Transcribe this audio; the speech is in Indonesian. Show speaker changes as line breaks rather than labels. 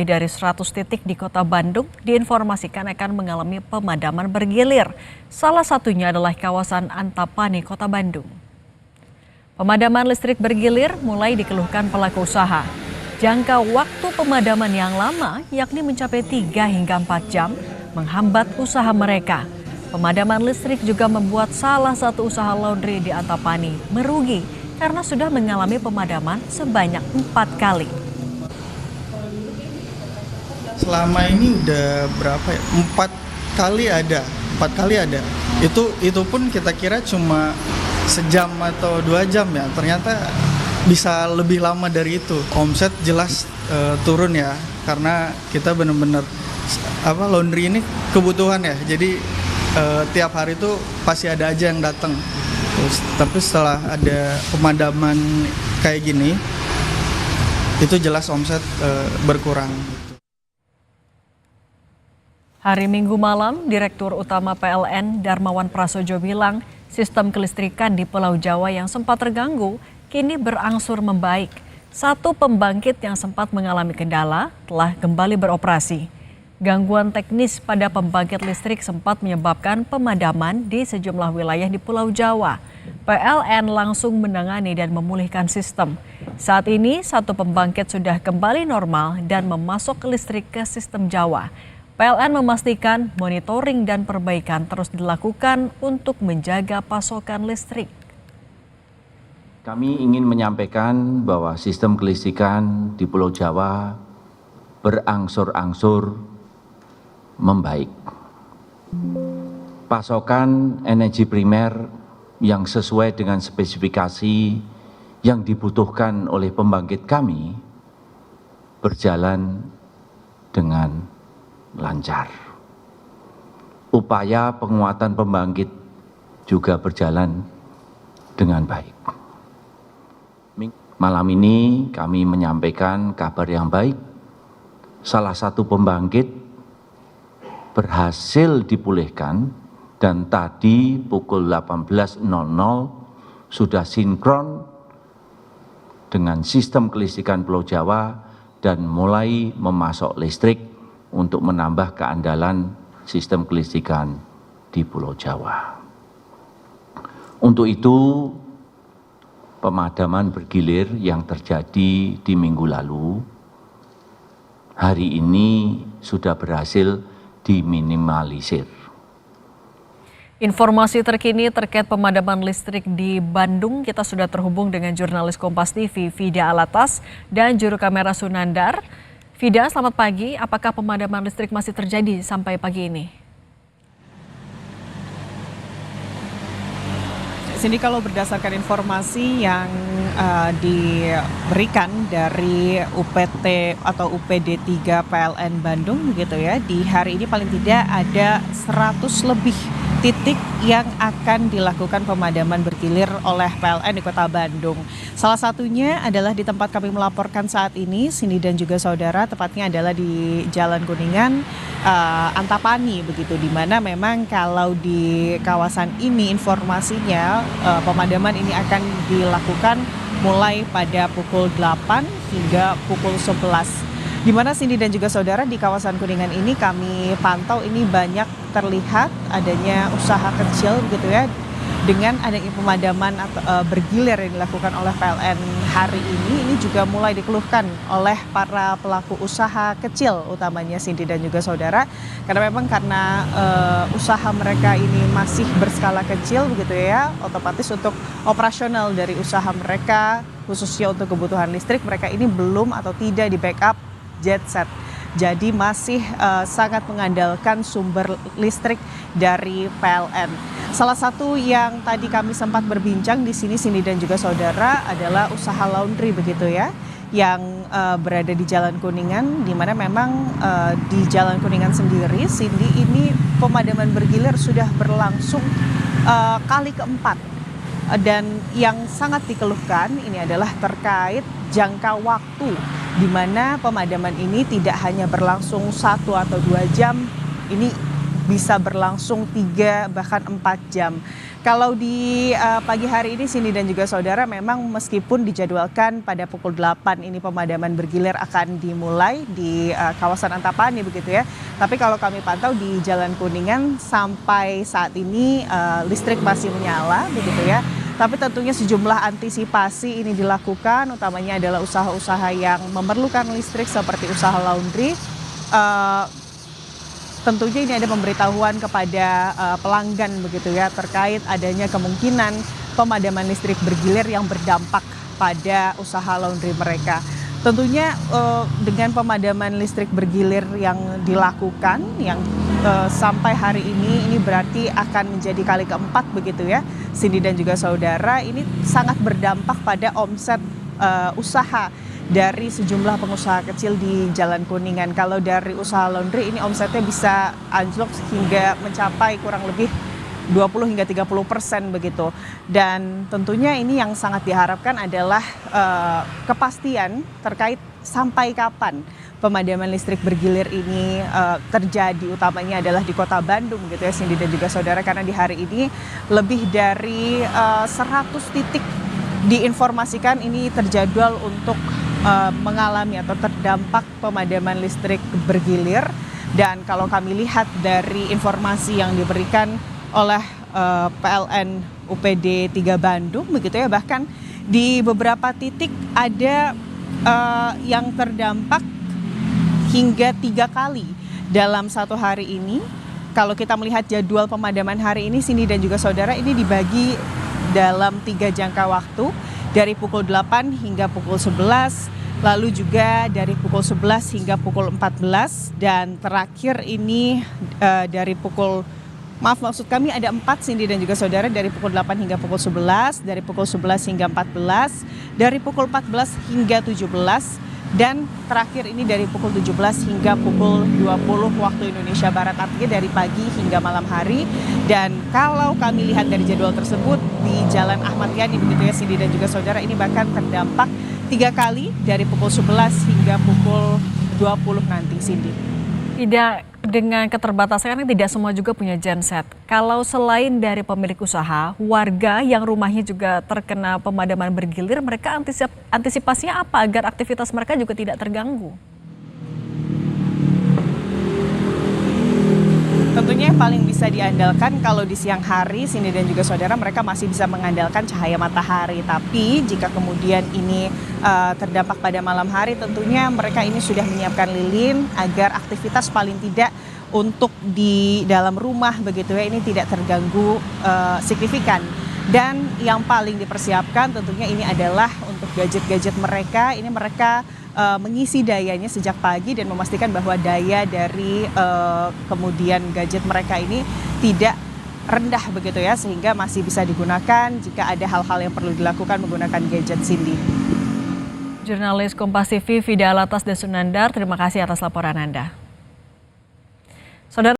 Dari 100 titik di kota Bandung diinformasikan akan mengalami pemadaman bergilir. Salah satunya adalah kawasan Antapani, Kota Bandung. Pemadaman listrik bergilir mulai dikeluhkan pelaku usaha. Jangka waktu pemadaman yang lama, yakni mencapai 3 hingga 4 jam, menghambat usaha mereka. Pemadaman listrik juga membuat salah satu usaha laundry di Antapani merugi karena sudah mengalami pemadaman sebanyak 4 kali.
Selama ini udah berapa ya? 4 kali ada. Itu pun kita kira cuma sejam atau 2 jam ya. Ternyata bisa lebih lama dari itu. Omset jelas turun ya, karena kita benar-benar laundry ini kebutuhan ya. Jadi tiap hari itu pasti ada aja yang datang. Tapi setelah ada pemadaman kayak gini, itu jelas omset berkurang.
Hari Minggu malam, Direktur Utama PLN Darmawan Prasojo bilang sistem kelistrikan di Pulau Jawa yang sempat terganggu kini berangsur membaik. Satu pembangkit yang sempat mengalami kendala telah kembali beroperasi. Gangguan teknis pada pembangkit listrik sempat menyebabkan pemadaman di sejumlah wilayah di Pulau Jawa. PLN langsung menangani dan memulihkan sistem. Saat ini, satu pembangkit sudah kembali normal dan memasok listrik ke sistem Jawa. PLN memastikan monitoring dan perbaikan terus dilakukan untuk menjaga pasokan listrik.
Kami ingin menyampaikan bahwa sistem kelistrikan di Pulau Jawa berangsur-angsur membaik. Pasokan energi primer yang sesuai dengan spesifikasi yang dibutuhkan oleh pembangkit kami berjalan dengan lancar. Upaya penguatan pembangkit juga berjalan dengan baik. Malam ini kami menyampaikan kabar yang baik. Salah satu pembangkit berhasil dipulihkan dan tadi pukul 18.00 sudah sinkron dengan sistem kelistrikan Pulau Jawa dan mulai memasok listrik untuk menambah keandalan sistem kelistrikan di Pulau Jawa. Untuk itu, pemadaman bergilir yang terjadi di minggu lalu, hari ini sudah berhasil diminimalisir.
Informasi terkini terkait pemadaman listrik di Bandung, kita sudah terhubung dengan jurnalis Kompas TV, Vida Alatas, dan juru kamera Sunandar. Vida, selamat pagi. Apakah pemadaman listrik masih terjadi sampai pagi ini?
Cindy, kalau berdasarkan informasi yang diberikan dari UPT atau UPD 3 PLN Bandung gitu ya, di hari ini paling tidak ada 100 lebih titik yang akan dilakukan pemadaman bergilir oleh PLN di Kota Bandung. Salah satunya adalah di tempat kami melaporkan saat ini, Cindy dan juga saudara, tepatnya adalah di Jalan Kuningan, Antapani begitu, di mana memang kalau di kawasan ini informasinya pemadaman ini akan dilakukan mulai pada pukul 8 hingga pukul 11. Di mana Cindy dan juga saudara, di kawasan Kuningan ini kami pantau ini banyak terlihat adanya usaha kecil begitu ya, dengan adanya pemadaman atau bergilir yang dilakukan oleh PLN hari ini juga mulai dikeluhkan oleh para pelaku usaha kecil, utamanya Cindy dan juga saudara, karena memang karena usaha mereka ini masih berskala kecil begitu ya, otomatis untuk operasional dari usaha mereka khususnya untuk kebutuhan listrik mereka ini belum atau tidak di backup genset. Jadi masih sangat mengandalkan sumber listrik dari PLN. Salah satu yang tadi kami sempat berbincang di sini, Cindy dan juga saudara, adalah usaha laundry begitu ya, yang berada di Jalan Kuningan, di mana memang di Jalan Kuningan sendiri, Cindy, ini pemadaman bergilir sudah berlangsung kali keempat. Dan yang sangat dikeluhkan ini adalah terkait jangka waktu, di mana pemadaman ini tidak hanya berlangsung 1 atau 2 jam, ini bisa berlangsung 3 bahkan 4 jam. Kalau di pagi hari ini Cindy dan juga saudara, memang meskipun dijadwalkan pada pukul 8 ini pemadaman bergilir akan dimulai di kawasan Antapani begitu ya. Tapi kalau kami pantau di Jalan Kuningan sampai saat ini listrik masih menyala begitu ya. Tapi tentunya sejumlah antisipasi ini dilakukan, utamanya adalah usaha-usaha yang memerlukan listrik seperti usaha laundry. Tentunya ini ada pemberitahuan kepada pelanggan begitu ya, terkait adanya kemungkinan pemadaman listrik bergilir yang berdampak pada usaha laundry mereka. Tentunya dengan pemadaman listrik bergilir yang dilakukan yang sampai hari ini berarti akan menjadi kali keempat begitu ya, Cindy dan juga saudara, ini sangat berdampak pada omset usaha dari sejumlah pengusaha kecil di Jalan Kuningan. Kalau dari usaha laundry ini omsetnya bisa anjlok hingga mencapai kurang lebih 20 hingga 30% begitu. Dan tentunya ini yang sangat diharapkan adalah kepastian terkait sampai kapan pemadaman listrik bergilir ini terjadi, utamanya adalah di Kota Bandung gitu ya Cindy dan juga saudara, karena di hari ini lebih dari 100 titik diinformasikan ini terjadwal untuk mengalami atau terdampak pemadaman listrik bergilir. Dan kalau kami lihat dari informasi yang diberikan oleh PLN UPD 3 Bandung begitu ya, bahkan di beberapa titik ada yang terdampak hingga 3 kali dalam satu hari ini. Kalau kita melihat jadwal pemadaman hari ini Cindy dan juga saudara, ini dibagi dalam 3 jangka waktu, dari pukul 8 hingga pukul 11, lalu juga dari pukul 11 hingga pukul 14, dan terakhir ini dari pukul, maksud kami ada 4 Cindy dan juga saudara, dari pukul 8 hingga pukul 11, dari pukul 11 hingga 14, dari pukul 14 hingga 17, dan terakhir ini dari pukul 17 hingga pukul 20 waktu Indonesia Barat, artinya dari pagi hingga malam hari. Dan kalau kami lihat dari jadwal tersebut di Jalan Ahmad Yani begitu ya Cindy dan juga saudara, ini bahkan terdampak 3 kali dari pukul 11 hingga pukul 20 nanti Cindy.
Tidak, dengan keterbatasan kan tidak semua juga punya genset. Kalau selain dari pemilik usaha, warga yang rumahnya juga terkena pemadaman bergilir, mereka antisipasinya apa agar aktivitas mereka juga tidak terganggu?
Tentunya yang paling bisa diandalkan kalau di siang hari Cindy dan juga saudara, mereka masih bisa mengandalkan cahaya matahari. Tapi jika kemudian ini terdampak pada malam hari, tentunya mereka ini sudah menyiapkan lilin agar aktivitas paling tidak untuk di dalam rumah begitu ya, ini tidak terganggu signifikan. Dan yang paling dipersiapkan tentunya ini adalah untuk gadget-gadget mereka. Ini mereka mengisi dayanya sejak pagi dan memastikan bahwa daya dari kemudian gadget mereka ini tidak rendah begitu ya, sehingga masih bisa digunakan jika ada hal-hal yang perlu dilakukan menggunakan gadget Cindy.
Jurnalis Kompas TV Vida Alatas Desunandar, terima kasih atas laporan Anda. Saudara